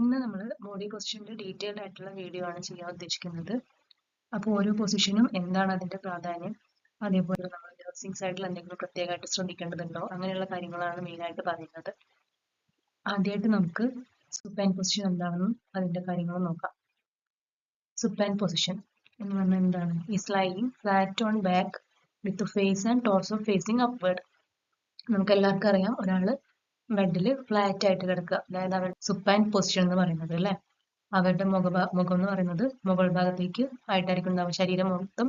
ഇന്ന് നമ്മൾ body പൊസിഷന്റെ detailed ആയിട്ടുള്ള വീഡിയോ ആണ് ചെയ്യാൻ ഉദ്ദേശിക്കുന്നത്. അപ്പോൾ ഓരോ പൊസിഷനും എന്താണ് അതിന്റെ പ്രാധാന്യം, അതേപോലെ നമ്മൾ നഴ്സിംഗ് സൈഡിൽ എന്തെങ്കിലും പ്രത്യേകമായിട്ട് ശ്രദ്ധിക്കേണ്ടതുണ്ടോ, അങ്ങനെയുള്ള കാര്യങ്ങളാണ് മെയിനായിട്ട് പറയുന്നത്. ആദ്യമായിട്ട് നമുക്ക് സുപ്പൈൻ പൊസിഷൻ എന്താണെന്നും അതിന്റെ കാര്യങ്ങളും നോക്കാം. സുപ്പൈൻ പൊസിഷൻ എന്ന് പറഞ്ഞാൽ എന്താണ്? Is lying flat on back with face and torso facing upward. നമുക്ക് എല്ലാവർക്കും അറിയാം, ഒരാള് ബെഡിൽ ഫ്ലാറ്റ് ആയിട്ട് കിടക്കുക, അതായത് അവരുടെ സുപ്പൈൻ പൊസിഷൻ എന്ന് പറയുന്നത് അല്ലെ. അവരുടെ മുഖം എന്ന് പറയുന്നത് മുകൾ ഭാഗത്തേക്ക് ആയിട്ടായിരിക്കും ഉണ്ടാവുക. ശരീരം മൊത്തം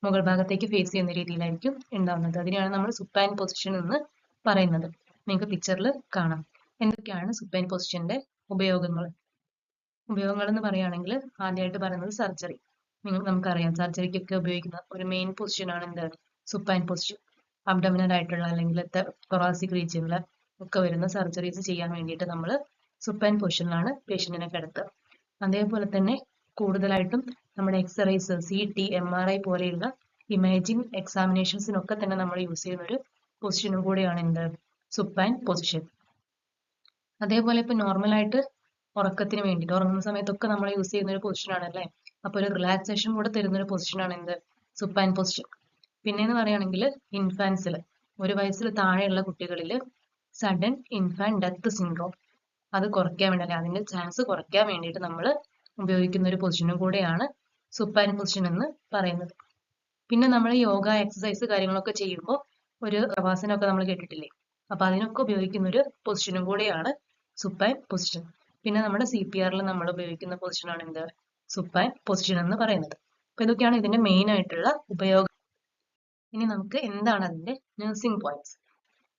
മുകൾ ഭാഗത്തേക്ക് ഫേസ് ചെയ്യുന്ന രീതിയിലായിരിക്കും ഉണ്ടാവുന്നത്. അതിനെയാണ് നമ്മൾ സുപ്പൈൻ പൊസിഷൻ എന്ന് പറയുന്നത്. നിങ്ങൾക്ക് പിക്ചറിൽ കാണാം. എന്തൊക്കെയാണ് സുപ്പൈൻ പൊസിഷന്റെ ഉപയോഗങ്ങൾ എന്ന് പറയുകയാണെങ്കിൽ ആദ്യമായിട്ട് പറയുന്നത് സർജറി. നമുക്കറിയാം, സർജറിക്കൊക്കെ ഉപയോഗിക്കുന്ന ഒരു മെയിൻ പൊസിഷനാണ് എന്ത്? Supine position. അബ്ഡമിനൽ ആയിട്ടുള്ള അല്ലെങ്കിൽ തൊറാസിക് റീജിയനിൽ ഒക്കെ വരുന്ന സർജറീസ് ചെയ്യാൻ വേണ്ടിയിട്ട് നമ്മൾ സുപ്പൈൻ പൊസിഷനിലാണ് പേഷ്യന്റിനെ കിടത്തുക. അതേപോലെ തന്നെ കൂടുതലായിട്ടും നമ്മുടെ എക്സ്റേസ്, CT, MRI പോലെയുള്ള ഇമേജിംഗ് എക്സാമിനേഷൻസിനൊക്കെ തന്നെ നമ്മൾ യൂസ് ചെയ്യുന്ന ഒരു പൊസിഷനും കൂടിയാണ് എന്ത്? Supine position. അതേപോലെ ഇപ്പൊ നോർമലായിട്ട് ഉറക്കത്തിന് വേണ്ടിയിട്ട് ഉറങ്ങുന്ന സമയത്തൊക്കെ നമ്മൾ യൂസ് ചെയ്യുന്ന ഒരു പൊസിഷനാണ് അല്ലേ. അപ്പൊ ഒരു റിലാക്സേഷൻ കൂടെ തരുന്ന ഒരു പൊസിഷനാണ് എന്ത്? Supine position. പിന്നെന്ന് പറയുകയാണെങ്കിൽ ഇൻഫാൻസിൽ, 1 വയസ്സിൽ താഴെയുള്ള കുട്ടികളിൽ സഡൻ ഇൻഫാന്റ് ഡെത്ത് സിൻഡ്രോം അത് കുറയ്ക്കാൻ വേണ്ടി, അതിന്റെ ചാൻസ് കുറയ്ക്കാൻ വേണ്ടിയിട്ട് നമ്മൾ ഉപയോഗിക്കുന്ന ഒരു പൊസിഷനും കൂടെയാണ് സുപ്പൈൻ പൊസിഷൻ എന്ന് പറയുന്നത്. പിന്നെ നമ്മൾ യോഗ എക്സസൈസ് കാര്യങ്ങളൊക്കെ ചെയ്യുമ്പോൾ ഒരു പ്രവാസനമൊക്കെ നമ്മൾ കേട്ടിട്ടില്ലേ, അപ്പൊ അതിനൊക്കെ ഉപയോഗിക്കുന്ന ഒരു പൊസിഷനും കൂടെയാണ് സുപ്പൈൻ പൊസിഷൻ. പിന്നെ നമ്മുടെ CPRൽ നമ്മൾ ഉപയോഗിക്കുന്ന പൊസിഷനാണ് എന്ത്? സുപ്പൈൻ പൊസിഷൻ എന്ന് പറയുന്നത്. അപ്പൊ ഇതൊക്കെയാണ് ഇതിന്റെ മെയിൻ ആയിട്ടുള്ള ഉപയോഗം. ഇനി നമുക്ക് എന്താണ് അതിന്റെ നഴ്സിംഗ് പോയിന്റ്സ്.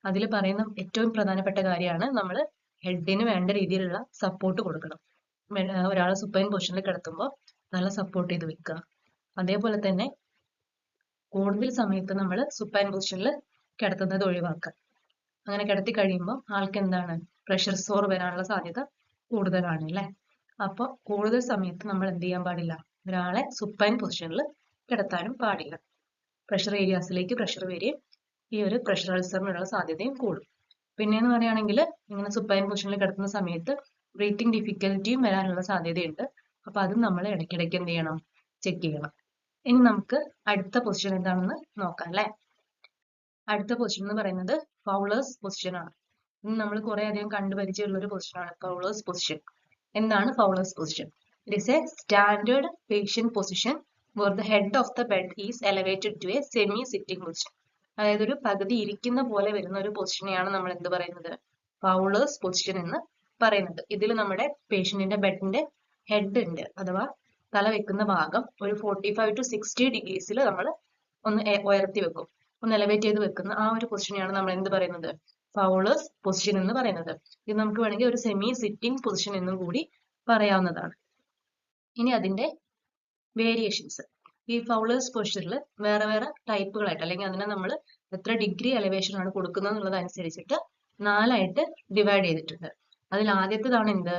അതിൽ പറയുന്ന ഏറ്റവും പ്രധാനപ്പെട്ട കാര്യമാണ് നമ്മൾ ഹെഡിന് വേണ്ട രീതിയിലുള്ള സപ്പോർട്ട് കൊടുക്കണം. ഒരാളെ സുപ്പൈൻ പൊസിഷനിൽ കിടത്തുമ്പോൾ നല്ല സപ്പോർട്ട് ചെയ്ത് വെക്കുക. അതേപോലെ തന്നെ കൂടുതൽ സമയത്ത് നമ്മൾ സുപ്പൈൻ പൊസിഷനിൽ കിടത്തുന്നത് ഒഴിവാക്കുക. അങ്ങനെ കിടത്തി കഴിയുമ്പോൾ ആൾക്ക് എന്താണ്? പ്രഷർ സോർ വരാനുള്ള സാധ്യത കൂടുതലാണ് അല്ലേ. അപ്പോൾ കൂടുതൽ സമയത്ത് നമ്മൾ എന്ത് ചെയ്യാൻ പാടില്ല? ഒരാളെ സുപ്പൈൻ പൊസിഷനിൽ കിടത്താനും പാടില്ല. പ്രഷർ ഏരിയാസിലേക്ക് പ്രഷർ വരികയും ഈ ഒരു പ്രഷർ അൾസറിനുള്ള സാധ്യതയും കൂടും. പിന്നെന്ന് പറയുകയാണെങ്കിൽ ഇങ്ങനെ സുപ്പൈൻ പൊസിഷനിൽ കിടത്തുന്ന സമയത്ത് ബ്രീത്തിങ് ഡിഫിക്കൽറ്റിയും വരാനുള്ള സാധ്യതയുണ്ട്. അപ്പൊ അതും നമ്മൾ ഇടയ്ക്കിടയ്ക്ക് എന്ത് ചെയ്യണം? ചെക്ക് ചെയ്യണം. ഇനി നമുക്ക് അടുത്ത പൊസിഷൻ എന്താണെന്ന് നോക്കാം അല്ലെ. അടുത്ത പൊസിഷൻ എന്ന് പറയുന്നത് ഫൗളേഴ്സ് പൊസിഷൻ ആണ്. ഇന്ന് നമ്മൾ കുറെ അധികം കണ്ടുപരിചയമുള്ള ഒരു പൊസിഷനാണ് ഫൗളേഴ്സ് പൊസിഷൻ. എന്താണ് Fowler's position? It is A standard patient position where the head of the bed is elevated to a semi-sitting position. അതായത് ഒരു പകുതി ഇരിക്കുന്ന പോലെ വരുന്ന ഒരു പൊസിഷനെയാണ് നമ്മൾ എന്ത് പറയുന്നത്? ഫൗളേഴ്സ് പൊസിഷൻ എന്ന് പറയുന്നത്. ഇതിൽ നമ്മുടെ പേഷ്യന്റിന്റെ ബെഡിന്റെ ഹെഡ് ഉണ്ട്, അഥവാ തല വെക്കുന്ന ഭാഗം ഒരു 45 to 60 ഡിഗ്രീസിൽ നമ്മൾ ഒന്ന് ഉയർത്തി വെക്കും, ഒന്ന് എലവേറ്റ് ചെയ്ത് വെക്കുന്ന ആ ഒരു പൊസിഷനെയാണ് നമ്മൾ എന്ത് പറയുന്നത്? ഫൗളേഴ്സ് പൊസിഷൻ എന്ന് പറയുന്നത്. ഇത് നമുക്ക് വേണമെങ്കിൽ ഒരു സെമി സിറ്റിംഗ് പൊസിഷൻ എന്നും കൂടി പറയാവുന്നതാണ്. ഇനി അതിന്റെ വേരിയേഷൻസ്. ഈ ഫൗളേഴ്സ് പൊസിഷനിൽ വേറെ വേറെ ടൈപ്പുകളായിട്ട്, അല്ലെങ്കിൽ അതിനെ നമ്മൾ എത്ര ഡിഗ്രി എലവേഷൻ ആണ് കൊടുക്കുന്നത് എന്നുള്ളത് അനുസരിച്ചിട്ട് 4 ആയിട്ട് ഡിവൈഡ് ചെയ്തിട്ടുണ്ട്. അതിൽ ആദ്യത്തേതാണ് എന്ത്?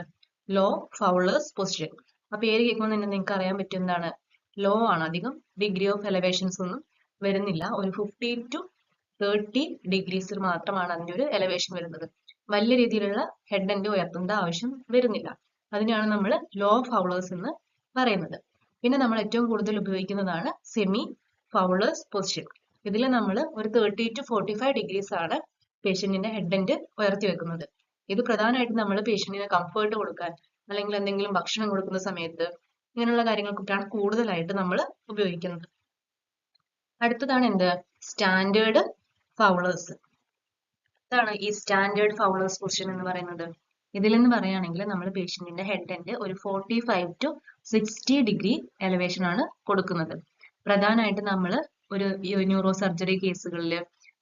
Low Fowler's position. ആ പേര് കേൾക്കുമ്പോൾ തന്നെ നിങ്ങൾക്ക് അറിയാൻ പറ്റും എന്താണ്? ലോ ആണ്, അധികം ഡിഗ്രി ഓഫ് എലവേഷൻസ് ഒന്നും വരുന്നില്ല. ഒരു 15 to 30 ഡിഗ്രീസിൽ മാത്രമാണ് അതിന്റെ ഒരു എലവേഷൻ വരുന്നത്. വലിയ രീതിയിലുള്ള ഹെഡ് ആൻഡ് ഉയർത്തേണ്ട ആവശ്യം വരുന്നില്ല. അതിനാണ് നമ്മൾ ലോ ഫൗളേഴ്സ് എന്ന് പറയുന്നത്. പിന്നെ നമ്മൾ ഏറ്റവും കൂടുതൽ ഉപയോഗിക്കുന്നതാണ് സെമി ഫൗളേഴ്സ് പൊസിഷൻ. ഇതിൽ നമ്മൾ ഒരു 30 to 45 ഡിഗ്രീസ് ആണ് പേഷ്യന്റിന്റെ ഹെഡ് ആൻഡ് ഉയർത്തി വെക്കുന്നത്. ഇത് പ്രധാനമായിട്ടും നമ്മൾ പേഷ്യന്റിന് കംഫേർട്ട് കൊടുക്കാൻ, അല്ലെങ്കിൽ എന്തെങ്കിലും ഭക്ഷണം കൊടുക്കുന്ന സമയത്ത്, ഇങ്ങനെയുള്ള കാര്യങ്ങൾക്കൊക്കെയാണ് കൂടുതലായിട്ട് നമ്മൾ ഉപയോഗിക്കുന്നത്. അടുത്തതാണ് എന്ത്? Standard Fowler's. ഇതാണ് ഈ സ്റ്റാൻഡേർഡ് ഫൗളേഴ്സ് പൊസിഷൻ എന്ന് പറയുന്നത്. ഇതിലെന്ന് പറയുകയാണെങ്കിൽ നമ്മൾ പേഷ്യന്റിന്റെ ഹെഡ് ആൻഡ് ഒരു 45 to 60 ഡിഗ്രി എലവേഷൻ ആണ് കൊടുക്കുന്നത്. പ്രധാനമായിട്ട് നമ്മൾ ഒരു ന്യൂറോ സർജറി കേസുകളിൽ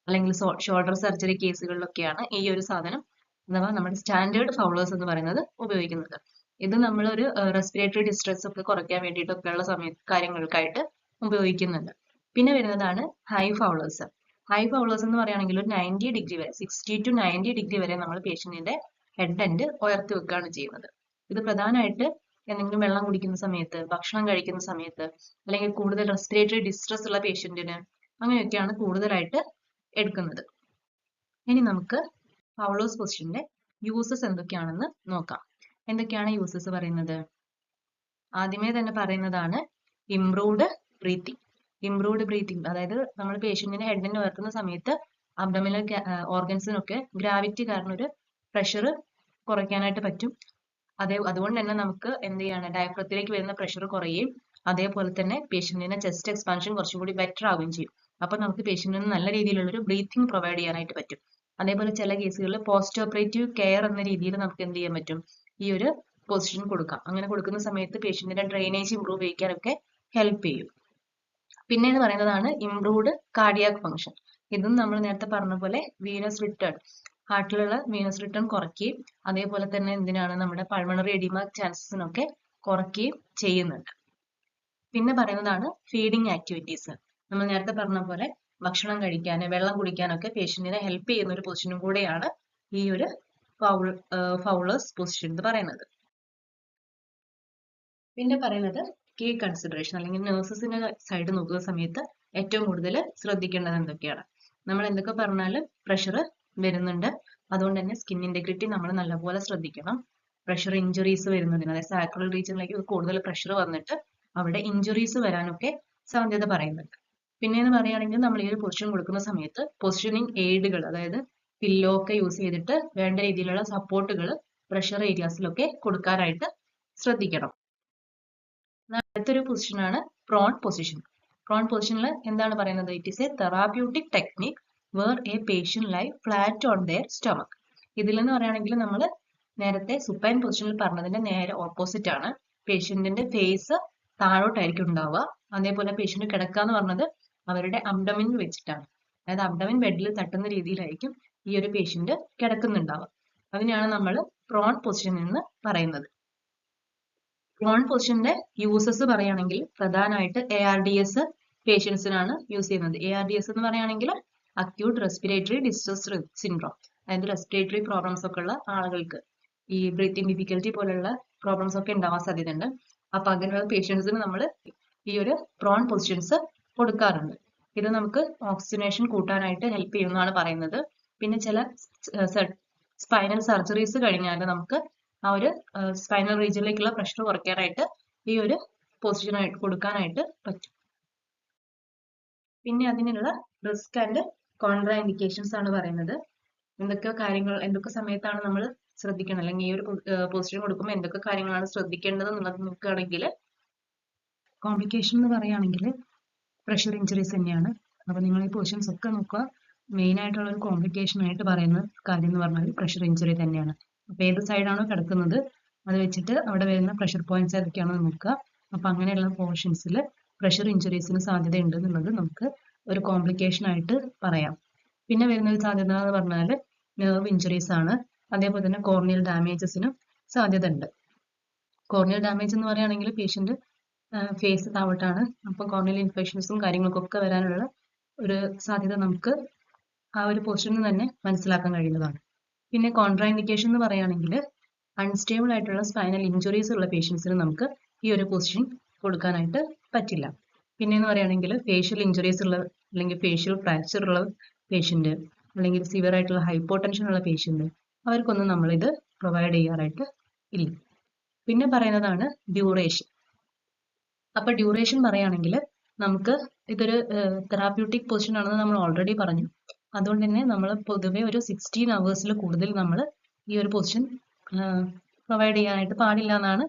അല്ലെങ്കിൽ ഷോൾഡർ സർജറി കേസുകളിലൊക്കെയാണ് ഈ ഒരു സാധനം, അഥവാ നമ്മുടെ സ്റ്റാൻഡേർഡ് ഫൗളേഴ്സ് എന്ന് പറയുന്നത് ഉപയോഗിക്കുന്നത്. ഇത് നമ്മളൊരു റെസ്പിറേറ്ററി ഡിസ്ട്രെസ് ഒക്കെ കുറയ്ക്കാൻ വേണ്ടിയിട്ടൊക്കെയുള്ള കാര്യങ്ങൾക്കായിട്ട് ഉപയോഗിക്കുന്നുണ്ട്. പിന്നെ വരുന്നതാണ് ഹൈ ഫൗളേഴ്സ്. ഹൈ ഫൗളേഴ്സ് എന്ന് പറയുകയാണെങ്കിൽ ഒരു 90 ഡിഗ്രി വരെ, 60 to 90 ഡിഗ്രി വരെ നമ്മൾ പേഷ്യന്റിന്റെ ഹെഡ് ആൻഡ് ഉയർത്തി വെക്കുകയാണ് ചെയ്യുന്നത്. ഇത് പ്രധാനമായിട്ട് എന്തെങ്കിലും വെള്ളം കുടിക്കുന്ന സമയത്ത്, ഭക്ഷണം കഴിക്കുന്ന സമയത്ത്, അല്ലെങ്കിൽ കൂടുതൽ റെസ്പിറേറ്ററി ഡിസ്ട്രെസ് ഉള്ള പേഷ്യന്റിന്, അങ്ങനെയൊക്കെയാണ് കൂടുതലായിട്ട് എടുക്കുന്നത്. ഇനി നമുക്ക് ഫൗളേഴ്സ് പൊസിഷന്റെ യൂസസ് എന്തൊക്കെയാണെന്ന് നോക്കാം. എന്തൊക്കെയാണ് യൂസസ് പറയുന്നത്? ആദ്യമേ തന്നെ പറയുന്നതാണ് ഇംപ്രൂവ്ഡ് ബ്രീത്തിങ്. ഇംപ്രൂവ്ഡ് ബ്രീത്തിങ് അതായത് നമ്മൾ പേഷ്യന്റിനെ ഹെഡിനെ ഉയർത്തുന്ന സമയത്ത് അബ്ഡോമിനൽ ഓർഗൻസിനൊക്കെ ഗ്രാവിറ്റി കാരണം ഒരു പ്രഷർ കുറയ്ക്കാനായിട്ട് പറ്റും. അതുകൊണ്ട് തന്നെ നമുക്ക് എന്ത് ചെയ്യാണ്, ഡയഫ്രത്തിലേക്ക് വരുന്ന പ്രഷർ കുറയുകയും അതേപോലെ തന്നെ പേഷ്യന്റിന്റെ ചെസ്റ്റ് എക്സ്പാൻഷൻ കുറച്ചും കൂടി ബെറ്റർ ആവുകയും ചെയ്യും. അപ്പൊ നമുക്ക് പേഷ്യന്റിന് നല്ല രീതിയിലുള്ള ഒരു ബ്രീത്തിങ് പ്രൊവൈഡ് ചെയ്യാനായിട്ട് പറ്റും. അതേപോലെ ചില കേസുകളിൽ പോസ്റ്റ് ഓപ്പറേറ്റീവ് കെയർ എന്ന രീതിയിൽ നമുക്ക് എന്ത് ചെയ്യാൻ പറ്റും, ഈ ഒരു പൊസിഷൻ കൊടുക്കാം. അങ്ങനെ കൊടുക്കുന്ന സമയത്ത് പേഷ്യന്റിന്റെ ഡ്രെയിനേജ് ഇംപ്രൂവ് ചെയ്യാനൊക്കെ ഹെൽപ്പ് ചെയ്യും. പിന്നെ എന്ന് പറയുന്നതാണ് ഇംപ്രൂവ്ഡ് കാർഡിയാക് ഫംഗ്ഷൻ. ഇതും നമ്മൾ നേരത്തെ പറഞ്ഞ പോലെ വീനസ് റിട്ടേൺ, ഹാർട്ടിലുള്ള വീനസ് റിട്ടേൺ കുറയ്ക്കുകയും അതേപോലെ തന്നെ എന്തിനാണ് നമ്മുടെ പൾമണറി എഡിമ ചാൻസസിനൊക്കെ കുറയ്ക്കുകയും ചെയ്യുന്നുണ്ട്. പിന്നെ പറയുന്നതാണ് ഫീഡിങ് ആക്ടിവിറ്റീസ്. നമ്മൾ നേരത്തെ പറഞ്ഞ പോലെ ഭക്ഷണം കഴിക്കാൻ, വെള്ളം കുടിക്കാനൊക്കെ പേഷ്യന്റിനെ ഹെൽപ്പ് ചെയ്യുന്ന ഒരു പൊസിഷനും കൂടെയാണ് ഈ ഒരു ഫൗളേഴ്സ് പൊസിഷൻ എന്ന് പറയുന്നത്. പിന്നെ പറയുന്നത് കീ കൺസിഡറേഷൻ, അല്ലെങ്കിൽ നഴ്സസിന്റെ സൈഡ് നോക്കുന്ന സമയത്ത് ഏറ്റവും കൂടുതൽ ശ്രദ്ധിക്കേണ്ടത് എന്തൊക്കെയാണ്? നമ്മൾ എന്തൊക്കെ പറഞ്ഞാലും പ്രഷർ വരുന്നുണ്ട്, അതുകൊണ്ട് തന്നെ സ്കിൻ ഇന്റഗ്രിറ്റി നമ്മൾ നല്ലപോലെ ശ്രദ്ധിക്കണം. പ്രഷർ ഇഞ്ചുറീസ് വരുന്നതിന്, അതായത് സാക്രൽ റീജിയനിലേക്ക് കൂടുതൽ പ്രഷർ വന്നിട്ട് അവിടെ ഇഞ്ചുറീസ് വരാനൊക്കെ സാധ്യത പറയുന്നുണ്ട്. പിന്നെ എന്ന് പറയുകയാണെങ്കിൽ നമ്മൾ ഈ ഒരു പൊസിഷൻ കൊടുക്കുന്ന സമയത്ത് പൊസിഷനിങ് എയ്ഡുകൾ, അതായത് പില്ലോ ഒക്കെ യൂസ് ചെയ്തിട്ട് വേണ്ട രീതിയിലുള്ള സപ്പോർട്ടുകൾ പ്രഷർ ഏരിയാസിലൊക്കെ കൊടുക്കാനായിട്ട് ശ്രദ്ധിക്കണം. അടുത്തൊരു പൊസിഷനാണ് പ്രോൺ പൊസിഷൻ. പ്രോൺ പൊസിഷനിൽ എന്താണ് പറയുന്നത്? It is a therapeutic technique where a patient lie flat on their stomach. ഇതിലെന്ന് പറയുകയാണെങ്കിൽ നമ്മൾ നേരത്തെ സുപ്പൈൻ പൊസിഷനിൽ പറഞ്ഞതിന്റെ നേരെ ഓപ്പോസിറ്റ് ആണ്. പേഷ്യന്റിന്റെ ഫേസ് താഴോട്ടായിരിക്കും ഉണ്ടാവുക. അതേപോലെ പേഷ്യന്റ് കിടക്കുക എന്ന് പറഞ്ഞത് അവരുടെ അബ്ഡമിൻ വെച്ചിട്ടാണ്, അതായത് അബ്ഡമിൻ ബെഡിൽ തട്ടുന്ന രീതിയിലായിരിക്കും ഈ ഒരു പേഷ്യന്റ് കിടക്കുന്നുണ്ടാവുക. അതിനെയാണ് നമ്മൾ പ്രോൺ പൊസിഷൻ എന്ന് പറയുന്നത്. പ്രോൺ പൊസിഷന്റെ യൂസസ് പറയുകയാണെങ്കിൽ പ്രധാനമായിട്ട് ARDS പേഷ്യൻസിനാണ് യൂസ് ചെയ്യുന്നത്. ARDS എന്ന് പറയുകയാണെങ്കിൽ അക്യൂട്ട് റെസ്പിറേറ്ററി ഡിസ്ട്രസ് സിൻഡ്രോം, അതായത് റെസ്പിറേറ്ററി പ്രോബ്ലംസ് ഒക്കെ ഉള്ള ആളുകൾക്ക് ഈ ബ്രീത്തിങ് ഡിഫിക്കൽറ്റി പോലുള്ള പ്രോബ്ലംസ് ഒക്കെ ഉണ്ടാവാൻ സാധ്യതയുണ്ട്. അപ്പൊ അങ്ങനെയുള്ള പേഷ്യൻസിന് നമ്മൾ ഈ ഒരു പ്രോൺ പൊസിഷൻസ് കൊടുക്കാറുണ്ട്. ഇത് നമുക്ക് ഓക്സിജനേഷൻ കൂട്ടാനായിട്ട് ഹെൽപ്പ് ചെയ്യുമെന്നാണ് പറയുന്നത്. പിന്നെ ചില സ്പൈനൽ സർജറീസ് കഴിഞ്ഞാൽ നമുക്ക് ആ ഒരു സ്പൈനൽ റീജിയനിലേക്കുള്ള പ്രഷർ കുറയ്ക്കാനായിട്ട് ഈ ഒരു പൊസിഷനായിട്ട് കൊടുക്കാനായിട്ട് പറ്റും. പിന്നെ അതിനുള്ള റിസ്ക് ആൻഡ് കോൺട്രാ ഇൻഡിക്കേഷൻസ് ആണ് പറയുന്നത്. എന്തൊക്കെ സമയത്താണ് നമ്മൾ ശ്രദ്ധിക്കണം, അല്ലെങ്കിൽ ഈ ഒരു പൊസിഷൻ കൊടുക്കുമ്പോൾ എന്തൊക്കെ കാര്യങ്ങളാണ് ശ്രദ്ധിക്കേണ്ടത് എന്നുള്ളത് നോക്കുകയാണെങ്കിൽ, കോംപ്ലിക്കേഷൻ എന്ന് പറയുകയാണെങ്കിൽ പ്രഷർ ഇഞ്ചുറീസ് തന്നെയാണ്. അപ്പൊ നിങ്ങൾ ഈ പൊസിഷൻസ് ഒക്കെ നോക്കുക. മെയിൻ ആയിട്ടുള്ള ഒരു കോംപ്ലിക്കേഷൻ ആയിട്ട് പറയുന്ന കാര്യം എന്ന് പറഞ്ഞാൽ പ്രഷർ ഇഞ്ചുറി തന്നെയാണ്. അപ്പൊ ഏത് സൈഡാണോ കിടക്കുന്നത് അത് വെച്ചിട്ട് അവിടെ വരുന്ന പ്രഷർ പോയിന്റ്സ് ഏതൊക്കെയാണെന്ന് നോക്കുക. അപ്പൊ അങ്ങനെയുള്ള പോർഷൻസിൽ പ്രഷർ ഇഞ്ചുറീസിന് സാധ്യത ഉണ്ട് എന്നുള്ളത് നമുക്ക് ഒരു കോംപ്ലിക്കേഷൻ ആയിട്ട് പറയാം. പിന്നെ വരുന്ന ഒരു സാധ്യത എന്ന് പറഞ്ഞാൽ നെർവ് ഇഞ്ചുറീസ് ആണ്. അതേപോലെ തന്നെ കോർണിയൽ ഡാമേജസിനും സാധ്യത ഉണ്ട്. കോർണിയൽ ഡാമേജ് എന്ന് പറയുകയാണെങ്കിൽ പേഷ്യന്റ് ഫേസ് താവട്ടാണ്, അപ്പൊ കോർണിയൽ ഇൻഫെക്ഷൻസും കാര്യങ്ങൾക്കൊക്കെ വരാനുള്ള ഒരു സാധ്യത നമുക്ക് ആ ഒരു പൊസിഷനിൽ തന്നെ മനസ്സിലാക്കാൻ കഴിയുന്നതാണ്. പിന്നെ കോൺട്രാ ഇൻഡിക്കേഷൻ എന്ന് പറയുകയാണെങ്കിൽ അൺസ്റ്റേബിൾ ആയിട്ടുള്ള സ്പൈനൽ ഇഞ്ചുറീസ് ഉള്ള പേഷ്യൻസിന് നമുക്ക് ഈ ഒരു പൊസിഷൻ കൊടുക്കാനായിട്ട് പറ്റില്ല. പിന്നെ എന്ന് പറയുകയാണെങ്കിൽ ഫേഷ്യൽ ഇഞ്ചുറീസ് ഉള്ള, അല്ലെങ്കിൽ ഫേഷ്യൽ ഫ്രാക്ചർ ഉള്ള പേഷ്യന്റ്, അല്ലെങ്കിൽ സിവിയർ ആയിട്ടുള്ള ഹൈപ്പോടെൻഷൻ ഉള്ള പേഷ്യന്റ്, അവർക്കൊന്നും നമ്മളിത് പ്രൊവൈഡ് ചെയ്യാറായിട്ട് ഇല്ല. പിന്നെ പറയുന്നതാണ് ഡ്യൂറേഷൻ. അപ്പൊ ഡ്യൂറേഷൻ പറയുകയാണെങ്കിൽ നമുക്ക് ഇതൊരു തെറാപ്യൂട്ടിക് പൊസിഷൻ ആണെന്ന് നമ്മൾ ഓൾറെഡി പറഞ്ഞു. അതുകൊണ്ട് തന്നെ നമ്മൾ പൊതുവെ ഒരു 16 hours കൂടുതൽ നമ്മൾ ഈ ഒരു പൊസിഷൻ പ്രൊവൈഡ് ചെയ്യാനായിട്ട് പാടില്ല എന്നാണ്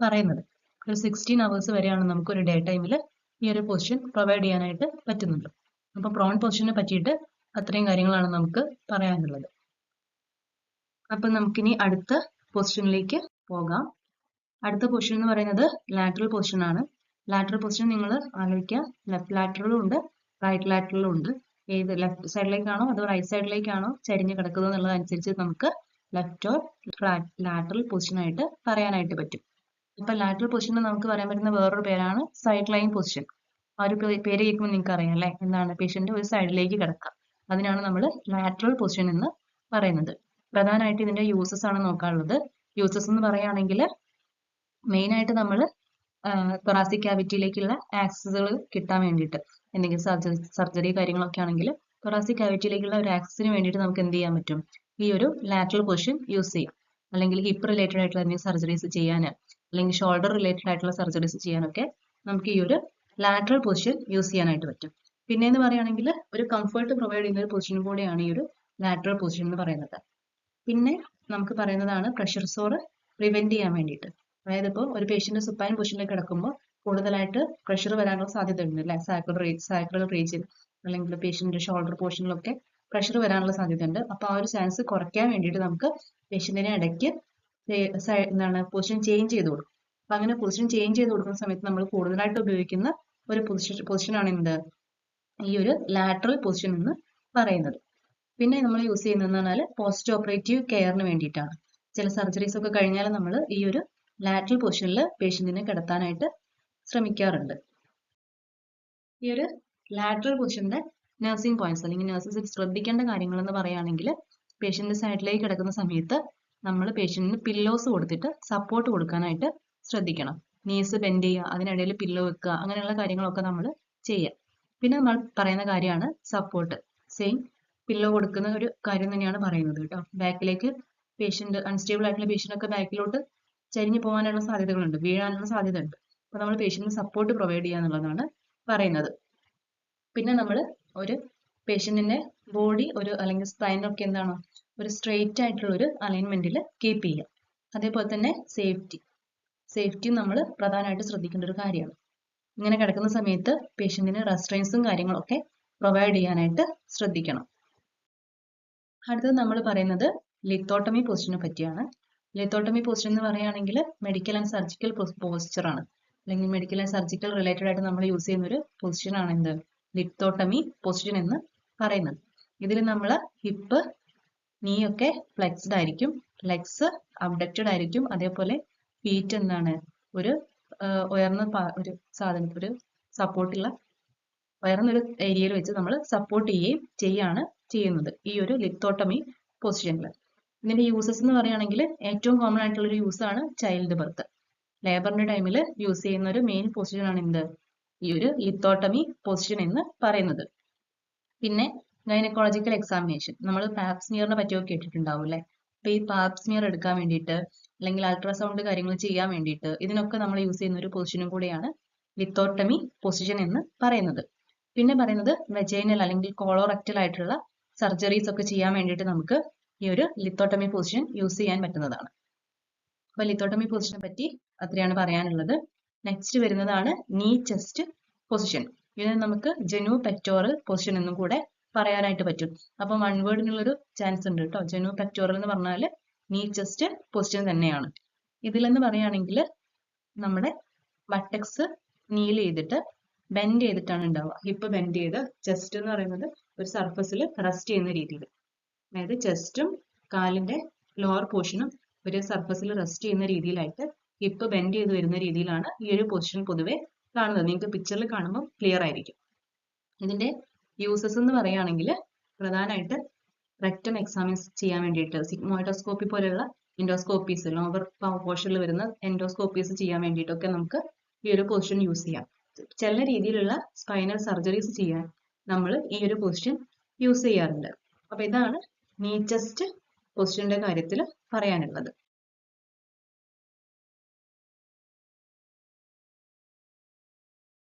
പറയുന്നത്. ഒരു 16 hours വരെയാണ് നമുക്ക് ഒരു ഡേ ടൈമിൽ ഈ ഒരു പൊസിഷൻ പ്രൊവൈഡ് ചെയ്യാനായിട്ട് പറ്റുന്നുണ്ട്. അപ്പൊ പ്രോൺ പൊസിഷനെ പറ്റിയിട്ട് അത്രയും കാര്യങ്ങളാണ് നമുക്ക് പറയാനുള്ളത്. അപ്പൊ നമുക്കിനി അടുത്ത പൊസിഷനിലേക്ക് പോകാം. അടുത്ത പൊസിഷൻ എന്ന് പറയുന്നത് ലാറ്ററൽ പൊസിഷൻ ആണ്. ലാറ്ററൽ പൊസിഷൻ നിങ്ങൾ ആലോചിക്കുക, ലെഫ്റ്റ് ലാറ്ററലും ഉണ്ട് റൈറ്റ് ലാറ്ററലും ഉണ്ട്. ഏത് ലെഫ്റ്റ് സൈഡിലേക്കാണോ അതോ റൈറ്റ് സൈഡിലേക്കാണോ ചരിഞ്ഞ് കിടക്കുന്നത് എന്നുള്ളതനുസരിച്ച് നമുക്ക് ലെഫ്റ്റ് ഓർ ലാറ്ററൽ പൊസിഷൻ ആയിട്ട് പറയാനായിട്ട് പറ്റും. ഇപ്പൊ ലാറ്ററൽ പൊസിഷൻ നമുക്ക് പറയാൻ പറ്റുന്ന വേറൊരു പേരാണ് സൈഡ് ലൈൻ പൊസിഷൻ. ആ ഒരു പേര് കേൾക്കുമ്പോൾ നിങ്ങൾക്ക് അറിയാം അല്ലെ, എന്താണ്? പേഷ്യന്റ് ഒരു സൈഡിലേക്ക് കിടക്കുക, അതിനാണ് നമ്മൾ ലാറ്ററൽ പൊസിഷൻ എന്ന് പറയുന്നത്. പ്രധാനമായിട്ട് ഇതിന്റെ യൂസസ് ആണ് നോക്കാനുള്ളത്. യൂസസ് എന്ന് പറയുകയാണെങ്കിൽ മെയിൻ ആയിട്ട് നമ്മൾ തൊറാസിക് ക്യാവിറ്റിയിലേക്കുള്ള ആക്സസുകൾ കിട്ടാൻ വേണ്ടിയിട്ട്, എന്തെങ്കിലും സർജറി കാര്യങ്ങളൊക്കെ ആണെങ്കിൽ തൊറാസിക് ക്യാവിറ്റിയിലേക്കുള്ള ഒരു ആക്സസിന് വേണ്ടിയിട്ട് നമുക്ക് എന്ത് ചെയ്യാൻ പറ്റും? ഈ ഒരു ലാറ്ററൽ പൊസിഷൻ യൂസ് ചെയ്യാം. അല്ലെങ്കിൽ ഹിപ്പ് റിലേറ്റഡ് ആയിട്ടുള്ള എന്തെങ്കിലും സർജറീസ് ചെയ്യാൻ, അല്ലെങ്കിൽ ഷോൾഡർ റിലേറ്റഡ് ആയിട്ടുള്ള സർജറീസ് ചെയ്യാനൊക്കെ നമുക്ക് ഈ ഒരു ലാറ്ററൽ പൊസിഷൻ യൂസ് ചെയ്യാനായിട്ട് പറ്റും. പിന്നെ എന്ന് പറയുകയാണെങ്കിൽ ഒരു കംഫർട്ട് പ്രൊവൈഡ് ചെയ്യുന്ന ഒരു പൊസിഷനും കൂടെയാണ് ഈ ഒരു ലാറ്ററൽ പൊസിഷൻ എന്ന് പറയുന്നത്. പിന്നെ നമുക്ക് പറയുന്നതാണ് പ്രഷർ സോർ പ്രിവെന്റ് ചെയ്യാൻ വേണ്ടിയിട്ട്. അതായത് ഇപ്പോൾ ഒരു പേഷ്യന്റ് സുപ്പൈൻ പൊസിഷനിൽ കിടക്കുമ്പോൾ കൂടുതലായിട്ട് പ്രഷർ വരാനുള്ള സാധ്യത ഉണ്ട് അല്ലെ, സാക്രൽ റീജിയൻ അല്ലെങ്കിൽ പേഷ്യന്റ് ഷോൾഡർ പോർഷനിലൊക്കെ പ്രഷർ വരാനുള്ള സാധ്യതയുണ്ട്. അപ്പോൾ ആ ഒരു ചാൻസ് കുറയ്ക്കാൻ വേണ്ടിയിട്ട് നമുക്ക് പേഷ്യന്റിനെ ഇടയ്ക്ക് പൊസിഷൻ ചേഞ്ച് ചെയ്ത് കൊടുക്കും. അപ്പൊ അങ്ങനെ പൊസിഷൻ ചേഞ്ച് ചെയ്ത് കൊടുക്കുന്ന സമയത്ത് നമ്മൾ കൂടുതലായിട്ട് ഉപയോഗിക്കുന്ന ഒരു പൊസിഷനാണ് എന്ത്, ഈ ഒരു ലാറ്ററൽ പൊസിഷൻ എന്ന് പറയുന്നത്. പിന്നെ നമ്മൾ യൂസ് ചെയ്യുന്നതെന്ന് പറഞ്ഞാൽ പോസ്റ്റ് ഓപ്പറേറ്റീവ് കെയറിന് വേണ്ടിയിട്ടാണ്. ചില സർജറീസ് ഒക്കെ കഴിഞ്ഞാൽ നമ്മൾ ഈ ഒരു ലാറ്ററൽ പൊസിഷനിൽ പേഷ്യന്റിനെ കിടത്താനായിട്ട് ശ്രമിക്കാറുണ്ട്. ഈ ഒരു ലാറ്ററൽ പൊസിഷന്റെ നഴ്സിംഗ് പോയിന്റ്സ് അല്ലെങ്കിൽ നഴ്സസ് ശ്രദ്ധിക്കേണ്ട കാര്യങ്ങൾ എന്ന് പറയുകയാണെങ്കിൽ, പേഷ്യന്റ് സൈഡിലേക്ക് കിടക്കുന്ന സമയത്ത് നമ്മൾ പേഷ്യന്റിന് പില്ലോസ് കൊടുത്തിട്ട് സപ്പോർട്ട് കൊടുക്കാനായിട്ട് ശ്രദ്ധിക്കണം. നീസ് ബെൻഡ് ചെയ്യുക, അതിനിടയിൽ പില്ലോ വെക്കുക, അങ്ങനെയുള്ള കാര്യങ്ങളൊക്കെ നമ്മൾ ചെയ്യുക. പിന്നെ നമ്മൾ പറയുന്ന കാര്യമാണ് സപ്പോർട്ട്. സെയിം പില്ലോ കൊടുക്കുന്ന ഒരു കാര്യം തന്നെയാണ് പറയുന്നത് കേട്ടോ. ബാക്കിലേക്ക് പേഷ്യന്റ് അൺസ്റ്റേബിൾ ആയിട്ടുള്ള പേഷ്യന്റ് ഒക്കെ ബാക്കിലോട്ട് ചരിഞ്ഞു പോകാനുള്ള സാധ്യതകളുണ്ട്, വീഴാനുള്ള സാധ്യത ഉണ്ട്. അപ്പൊ നമ്മൾ പേഷ്യന്റിന് സപ്പോർട്ട് പ്രൊവൈഡ് ചെയ്യുക എന്നുള്ളതാണ് പറയുന്നത്. പിന്നെ നമ്മൾ ഒരു പേഷ്യന്റിന്റെ ബോഡി ഒരു അല്ലെങ്കിൽ സ്പൈനൊക്കെ എന്താണോ ഒരു സ്ട്രെയിറ്റ് ആയിട്ടുള്ള ഒരു അലൈൻമെന്റിൽ കീപ്പ് ചെയ്യുക. അതേപോലെ തന്നെ സേഫ്റ്റിയും നമ്മൾ പ്രധാനമായിട്ട് ശ്രദ്ധിക്കേണ്ട ഒരു കാര്യമാണ്. ഇങ്ങനെ കിടക്കുന്ന സമയത്ത് പേഷ്യന്റിന് റെസ്ട്രെയിൻസും കാര്യങ്ങളൊക്കെ പ്രൊവൈഡ് ചെയ്യാനായിട്ട് ശ്രദ്ധിക്കണം. അടുത്തത് നമ്മൾ പറയുന്നത് ലിത്തോട്ടമി പൊസിഷനെ പറ്റിയാണ്. ലിത്തോട്ടമി പൊസിഷൻ എന്ന് പറയുകയാണെങ്കിൽ മെഡിക്കൽ ആൻഡ് സർജിക്കൽ പോസ്ചർ ആണ്, അല്ലെങ്കിൽ മെഡിക്കൽ ആൻഡ് സർജിക്കൽ റിലേറ്റഡ് ആയിട്ട് നമ്മൾ യൂസ് ചെയ്യുന്ന ഒരു പൊസിഷനാണ് എന്ത്, ലിത്തോട്ടമി പൊസിഷൻ എന്ന് പറയുന്നത്. ഇതിൽ നമ്മൾ ഹിപ്പ് നീ ഒക്കെ ഫ്ലെക്സ്ഡ് ആയിരിക്കും, ലെഗ്സ് അബ്ഡക്റ്റഡ് ആയിരിക്കും, അതേപോലെ ഫീറ്റ് എന്താണ് ഒരു ഉയർന്ന ഒരു സാധനം ഒരു സപ്പോർട്ടുള്ള ഉയർന്നൊരു ഏരിയയിൽ വെച്ച് നമ്മൾ സപ്പോർട്ട് ചെയ്യാണ് ചെയ്യുന്നത് ഈ ഒരു ലിത്തോട്ടമി പൊസിഷനിൽ. ഇതിന്റെ യൂസസ് എന്ന് പറയുകയാണെങ്കിൽ ഏറ്റവും കോമൺ ആയിട്ടുള്ള ഒരു യൂസ് ആണ് ചൈൽഡ് ബർത്ത്. ലേബറിന്റെ ടൈമിൽ യൂസ് ചെയ്യുന്ന ഒരു മെയിൻ പൊസിഷൻ ആണ് എന്ത്, ഈ ഒരു ലിത്തോട്ടമി പൊസിഷൻ എന്ന് പറയുന്നത്. പിന്നെ ഗൈനക്കോളജിക്കൽ എക്സാമിനേഷൻ, നമ്മൾ പാപ്സ്മിയറിനെ പറ്റിയൊക്കെ കേട്ടിട്ടുണ്ടാവും അല്ലെ. അപ്പൊ ഈ പാപ്സ്മിയർ എടുക്കാൻ വേണ്ടിയിട്ട് അല്ലെങ്കിൽ അൾട്രാസൗണ്ട് കാര്യങ്ങൾ ചെയ്യാൻ വേണ്ടിയിട്ട് ഇതിനൊക്കെ നമ്മൾ യൂസ് ചെയ്യുന്ന ഒരു പൊസിഷനും കൂടെയാണ് ലിത്തോട്ടമി പൊസിഷൻ എന്ന് പറയുന്നത്. പിന്നെ പറയുന്നത് വെജൈനൽ അല്ലെങ്കിൽ കോളോറക്റ്റൽ ആയിട്ടുള്ള സർജറീസ് ഒക്കെ ചെയ്യാൻ വേണ്ടിയിട്ട് നമുക്ക് ഈ ഒരു ലിത്തോട്ടമി പൊസിഷൻ യൂസ് ചെയ്യാൻ പറ്റുന്നതാണ്. അപ്പൊ ലിത്തോട്ടമി പൊസിഷനെ പറ്റി അത്രയാണ് പറയാനുള്ളത്. നെക്സ്റ്റ് വരുന്നതാണ് നീ ചെസ്റ്റ് പൊസിഷൻ. ഇതിനെ നമുക്ക് ജനു പെക്ടോറൽ പൊസിഷൻ എന്നും കൂടെ പറയാനായിട്ട് പറ്റും. അപ്പൊ വൺ വേർഡിനുള്ളൊരു ചാൻസ് ഉണ്ട് കേട്ടോ. ജനു പെക്ടോറൽ എന്ന് പറഞ്ഞാൽ നീ ചെസ്റ്റ് പൊസിഷൻ തന്നെയാണ്. ഇതിലെന്ന് പറയുകയാണെങ്കിൽ നമ്മുടെ ബട്ടക്സ് നീൽ ചെയ്തിട്ട് ബെൻഡ് ചെയ്തിട്ടാണ് ഉണ്ടാവുക. ഹിപ്പ് ബെൻഡ് ചെയ്ത് ചെസ്റ്റ് എന്ന് പറയുന്നത് ഒരു സർഫസിൽ റെസ്റ്റ് ചെയ്യുന്ന രീതിയിൽ, അതായത് ചെസ്റ്റും കാലിന്റെ ലോവർ പോർഷനും ഒരു സർഫസിൽ റെസ്റ്റ് ചെയ്യുന്ന രീതിയിലായിട്ട് ഹിപ്പ് ബെൻഡ് ചെയ്ത് വരുന്ന രീതിയിലാണ് ഈ ഒരു പൊസിഷൻ പൊതുവെ കാണുന്നത്. നിങ്ങൾക്ക് പിക്ചറിൽ കാണുമ്പോൾ ക്ലിയർ ആയിരിക്കും. ഇതിന്റെ യൂസസ് എന്ന് പറയുകയാണെങ്കിൽ പ്രധാനമായിട്ട് റെക്ടം എക്സാമിൻ ചെയ്യാൻ വേണ്ടിയിട്ട്, സിഗ്മോയിഡോസ്കോപ്പി പോലെയുള്ള എൻഡോസ്കോപ്പീസ്, ലോവർ പോർഷനിൽ വരുന്ന എൻഡോസ്കോപ്പീസ് ചെയ്യാൻ വേണ്ടിയിട്ടൊക്കെ നമുക്ക് ഈ ഒരു പൊസിഷൻ യൂസ് ചെയ്യാം. ചില രീതിയിലുള്ള സ്പൈനൽ സർജറീസ് ചെയ്യാൻ നമ്മൾ ഈ ഒരു പൊസിഷൻ യൂസ് ചെയ്യാറുണ്ട്. അപ്പൊ ഇതാണ് നീ ചെസ്റ്റ് പൊസിഷന്റെ കാര്യത്തിൽ പറയാനുള്ളത്.